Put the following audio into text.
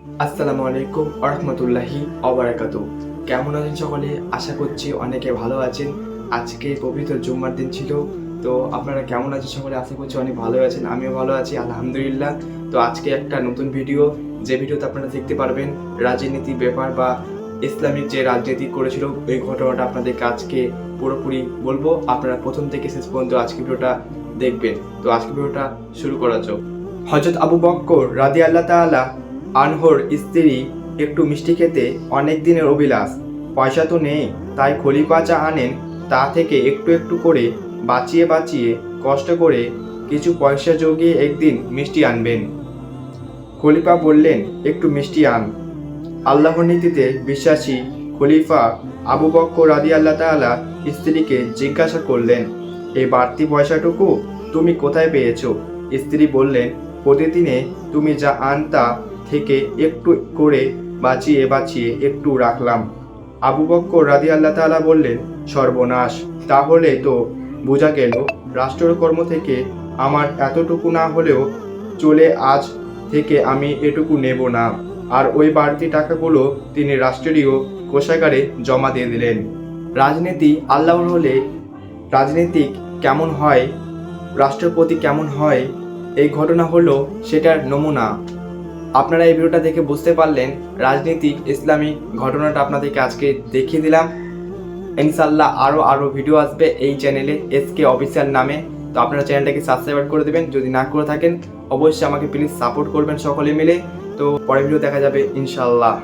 আসসালামু আলাইকুম আরহামতুল্লাহি অবারাকাতু। কেমন আছেন সকলে? আশা করছি অনেকে ভালো আছেন। আজকে পবিত্র জুম্মার দিন ছিল, তো আপনারা কেমন আছেন সকলে? আশা করছি অনেক ভালো আছেন, আমিও ভালো আছি আলহামদুলিল্লাহ। তো আজকে একটা নতুন ভিডিও, যে ভিডিওতে আপনারা দেখতে পারবেন রাজনীতি ব্যাপার বা ইসলামিক যে রাজনীতি করেছিল এই ঘটনাটা আপনাদেরকে আজকে পুরোপুরি বলবো। আপনারা প্রথম থেকে শেষ পর্যন্ত আজকে ভিডিওটা দেখবেন। তো আজকে ভিডিওটা শুরু করা যাক। হযরত আবু বকর রাদিয়াল্লাহু তাআলা আনহর স্ত্রী একটু মিষ্টি খেতে অনেক দিনের অভিলাষ। পয়সা তো নেই, তাই খলিফা যা আনেন তা থেকে একটু একটু করে বাঁচিয়ে বাঁচিয়ে কষ্ট করে কিছু পয়সা জমিয়ে একদিন মিষ্টি আনবেন। খলিফা বললেন, একটু মিষ্টি আন। আল্লাহর নীতিতে বিশ্বাসী খলিফা আবু বকর রাদিয়াল্লাহু তাআলা স্ত্রীকে জিজ্ঞাসা করলেন, এই বাড়তি পয়সাটুকু তুমি কোথায় পেয়েছো? স্ত্রী বললেন, প্রতিদিনে তুমি যা আনতা থেকে একটু করে বাঁচিয়ে বাঁচিয়ে একটু রাখলাম। আবু বকর রাদিয়াল্লাহু তাআলা বললেন, সর্বনাশ! তাহলে তো বোঝা গেল রাষ্ট্রকর্ম থেকে আমার এতটুকু না হলেও চলে, আজ থেকে আমি এটুকু নেব না। আর ওই বাড়তি টাকাগুলো তিনি রাষ্ট্রীয় কোষাগারে জমা দিয়ে দিলেন। রাজনীতি আল্লাহর হলে রাজনীতিক কেমন হয়, রাষ্ট্রপতি কেমন হয়, এই ঘটনা হলো সেটার নমুনা। আপনারা এই ভিডিওটা দেখে বুঝতে পারলেন রাজনীতিক ইসলামিক ঘটনাটা আপনাদেরকে আজকে দেখিয়ে দিলাম। ইনশাল্লাহ আরও ভিডিও আসবে এই চ্যানেলে এসকে অফিসিয়াল নামে। তো আপনারা চ্যানেলটাকে সাবস্ক্রাইব করে দেবেন, যদি না করে থাকেন অবশ্যই আমাকে প্লিজ সাপোর্ট করবেন সকলে মিলে। তো পরের ভিডিও দেখা যাবে ইনশাল্লাহ।